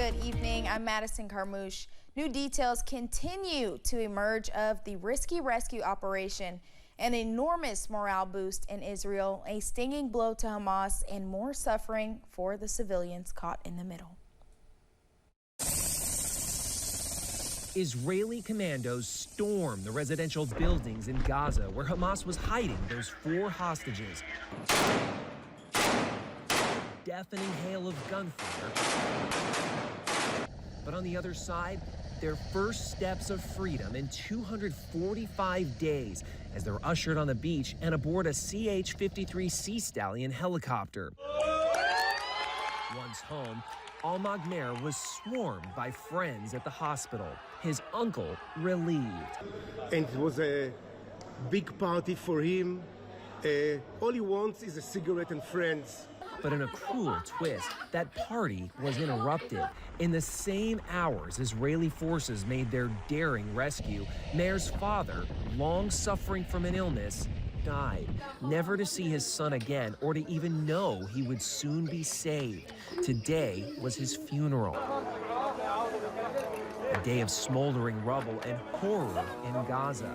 Good evening. I'm Madison Carmouche. New details continue to emerge of the risky rescue operation. An enormous morale boost in Israel, a stinging blow to Hamas, and more suffering for the civilians caught in the middle. Israeli commandos stormed the residential buildings in Gaza where Hamas was hiding those 4 hostages. Deafening hail of gunfire. But on the other side, their first steps of freedom in 245 days as they're ushered on the beach and aboard a CH-53 Sea Stallion helicopter. Once home, Al-Magmer was swarmed by friends at the hospital, his uncle relieved. And it was a big party for him. All he wants is a cigarette and friends. But in a cruel twist, that party was interrupted. In the same hours Israeli forces made their daring rescue, Meir's father, long suffering from an illness, died, never to see his son again or to even know he would soon be saved. Today was his funeral. A day of smoldering rubble and horror in Gaza.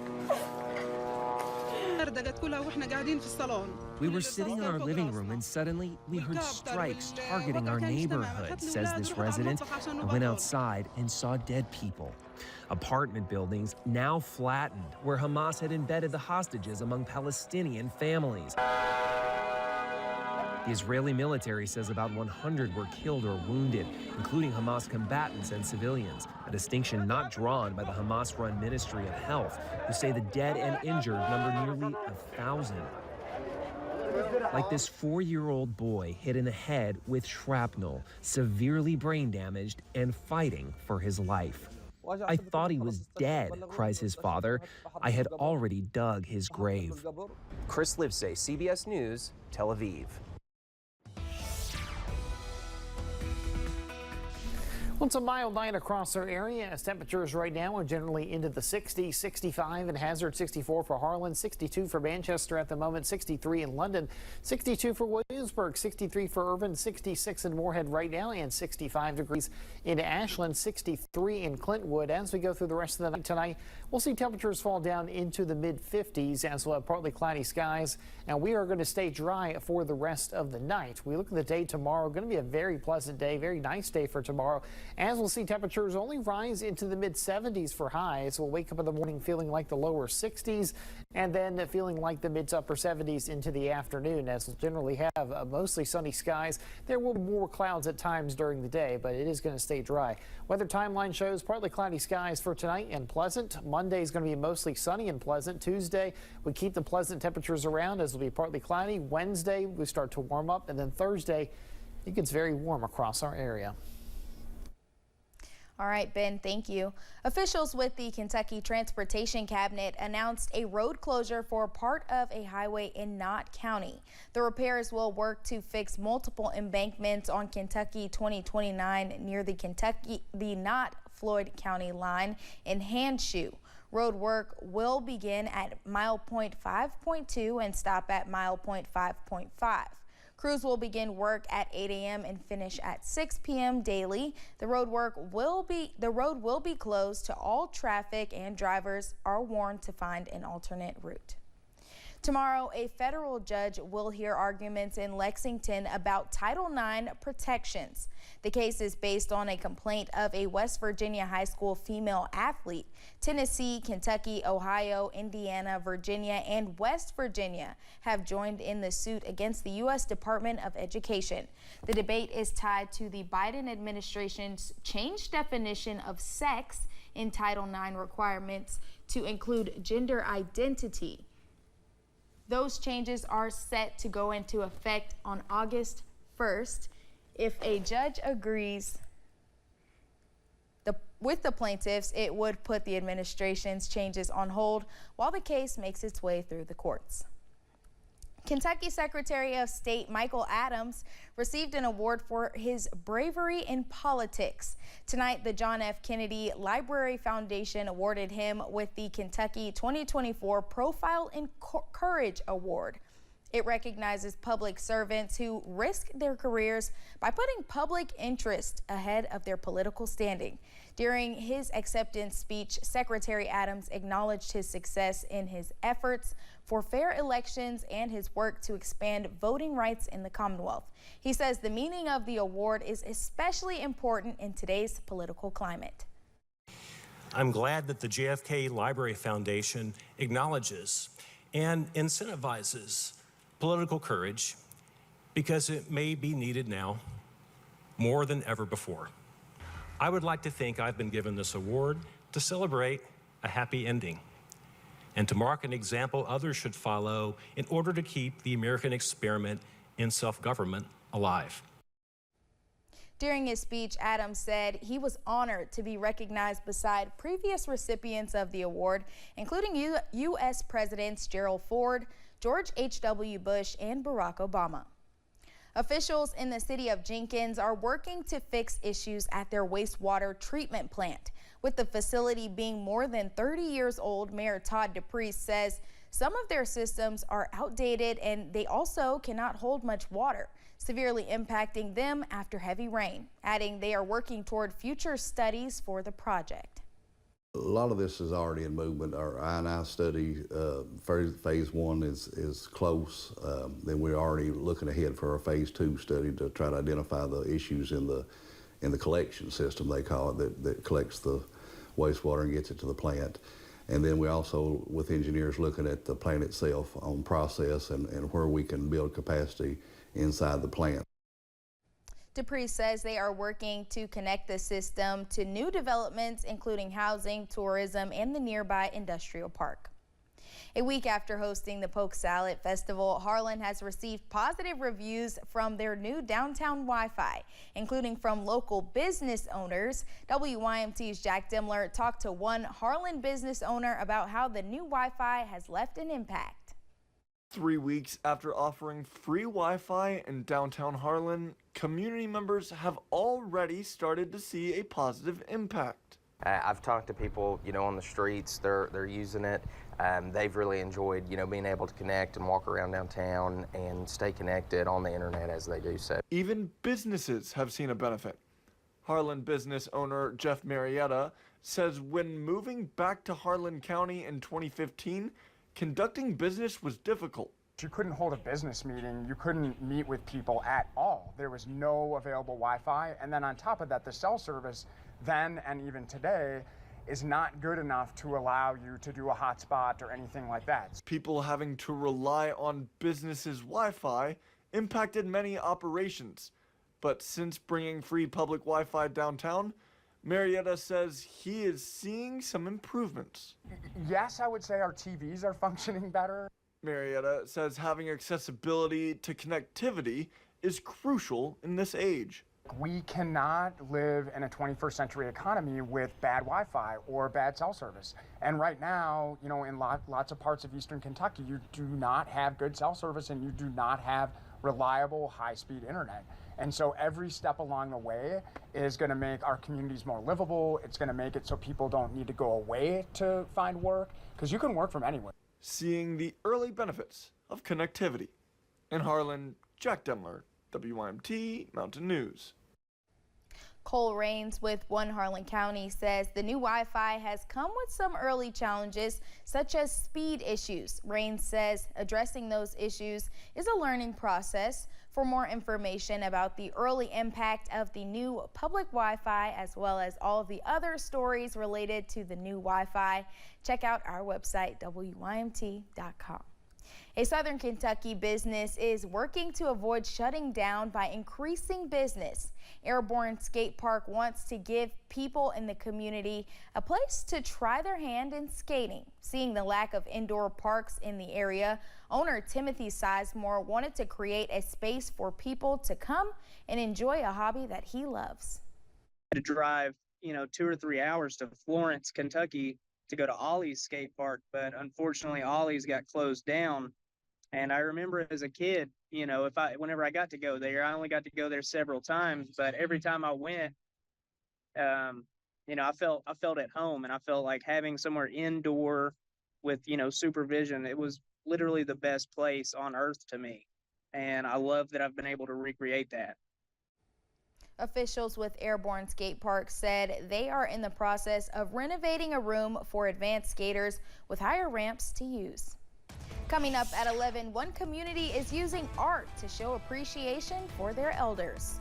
We were sitting in our living room and suddenly we heard strikes targeting our neighborhood, says this resident. I went outside and saw dead people. Apartment buildings now flattened where Hamas had embedded the hostages among Palestinian families. The Israeli military says about 100 were killed or wounded, including Hamas combatants and civilians, a distinction not drawn by the Hamas-run Ministry of Health, who say the dead and injured number nearly 1,000. Like this 4-year-old boy hit in the head with shrapnel, severely brain damaged and fighting for his life. I thought he was dead, cries his father. I had already dug his grave. Chris Livesay, CBS News, Tel Aviv. Well, it's a mild night across our area as temperatures right now are generally into the 60s, 65 in Hazard, 64 for Harlan, 62 for Manchester at the moment, 63 in London, 62 for Williamsburg, 63 for Irvine, 66 in Moorhead right now, and 65 degrees in Ashland, 63 in Clintwood. As we go through the rest of the night tonight, we'll see temperatures fall down into the mid-50s as we'll have partly cloudy skies, and we are going to stay dry for the rest of the night. We look at the day tomorrow, going to be a very pleasant day, very nice day for tomorrow. As we'll see temperatures only rise into the mid-70s for highs. We'll wake up in the morning feeling like the lower 60s and then feeling like the mid to upper 70s into the afternoon, as we'll generally have mostly sunny skies. There will be more clouds at times during the day, but it is going to stay dry. Weather timeline shows partly cloudy skies for tonight and pleasant. Monday is going to be mostly sunny and pleasant. Tuesday, we keep the pleasant temperatures around as it'll be partly cloudy. Wednesday, we start to warm up, and then Thursday, it gets very warm across our area. All right, Ben, thank you. Officials with the Kentucky Transportation Cabinet announced a road closure for part of a highway in Knott County. The repairs will work to fix multiple embankments on Kentucky 2029 near the Knott-Floyd County line in Handshoe. Road work will begin at milepoint 5.2 and stop at milepoint 5.5. Crews will begin work at 8 a.m. and finish at 6 p.m. daily. The road will be closed to all traffic, and drivers are warned to find an alternate route. Tomorrow, a federal judge will hear arguments in Lexington about Title IX protections. The case is based on a complaint of a West Virginia high school female athlete. Tennessee, Kentucky, Ohio, Indiana, Virginia, and West Virginia have joined in the suit against the U.S. Department of Education. The debate is tied to the Biden administration's changed definition of sex in Title IX requirements to include gender identity. Those changes are set to go into effect on August 1st. If a judge agrees with the plaintiffs, it would put the administration's changes on hold while the case makes its way through the courts. Kentucky Secretary of State Michael Adams received an award for his bravery in politics. Tonight, the John F. Kennedy Library Foundation awarded him with the Kentucky 2024 Profile in Courage Award. It recognizes public servants who risk their careers by putting public interest ahead of their political standing. During his acceptance speech, Secretary Adams acknowledged his success in his efforts for fair elections and his work to expand voting rights in the Commonwealth. He says the meaning of the award is especially important in today's political climate. I'm glad that the JFK Library Foundation acknowledges and incentivizes political courage because it may be needed now more than ever before. I would like to think I've been given this award to celebrate a happy ending and to mark an example others should follow in order to keep the American experiment in self-government alive. During his speech, Adams said he was honored to be recognized beside previous recipients of the award, including U.S. Presidents Gerald Ford, George H.W. Bush, and Barack Obama. Officials in the city of Jenkins are working to fix issues at their wastewater treatment plant. With the facility being more than 30 years old, Mayor Todd DePriest says some of their systems are outdated and they also cannot hold much water, severely impacting them after heavy rain, adding they are working toward future studies for the project. A lot of this is already in movement. Our I&I study, phase one is close. Then we're already looking ahead for our phase two study to try to identify the issues in the collection system, they call it, that collects the wastewater and gets it to the plant. And then we also, with engineers, looking at the plant itself on process and where we can build capacity inside the plant. DePriest says they are working to connect the system to new developments, including housing, tourism, and the nearby industrial park. A week after hosting the Polk Salad Festival, Harlan has received positive reviews from their new downtown Wi-Fi, including from local business owners. WYMT's Jack Demler talked to one Harlan business owner about how the new Wi-Fi has left an impact. 3 weeks after offering free Wi-Fi in downtown Harlan, community members have already started to see a positive impact. I've talked to people, on the streets. They're using it. They've really enjoyed, being able to connect and walk around downtown and stay connected on the internet as they do so. Even businesses have seen a benefit. Harlan business owner Jeff Marietta says when moving back to Harlan County in 2015, conducting business was difficult. You couldn't hold a business meeting. You couldn't meet with people at all. There was no available Wi-Fi. And then on top of that, the cell service then and even today is not good enough to allow you to do a hotspot or anything like that. People having to rely on businesses' Wi-Fi impacted many operations. But since bringing free public Wi-Fi downtown, Marietta says he is seeing some improvements. Yes, I would say our TVs are functioning better. Marietta says having accessibility to connectivity is crucial in this age. We cannot live in a 21st century economy with bad Wi-Fi or bad cell service. And right now, in lots of parts of eastern Kentucky, you do not have good cell service and you do not have reliable high-speed internet. And so every step along the way is going to make our communities more livable. It's going to make it so people don't need to go away to find work, because you can work from anywhere. Seeing the early benefits of connectivity. In Harlan, Jack Demler, WYMT Mountain News. Cole Rains with One Harlan County says the new Wi-Fi has come with some early challenges, such as speed issues. Rains says addressing those issues is a learning process. For more information about the early impact of the new public Wi-Fi, as well as all of the other stories related to the new Wi-Fi, check out our website, WYMT.com. A Southern Kentucky business is working to avoid shutting down by increasing business. Airborne Skate Park wants to give people in the community a place to try their hand in skating. Seeing the lack of indoor parks in the area, owner Timothy Sizemore wanted to create a space for people to come and enjoy a hobby that he loves. To drive, 2 or 3 hours to Florence, Kentucky to go to Ollie's skate park, but unfortunately Ollie's got closed down. And I remember as a kid, whenever I got to go there, I only got to go there several times, but every time I went, I felt at home, and I felt like having somewhere indoor with, supervision. It was literally the best place on earth to me. And I love that I've been able to recreate that. Officials with Airborne Skate Park said they are in the process of renovating a room for advanced skaters with higher ramps to use. Coming up at 11, one community is using art to show appreciation for their elders.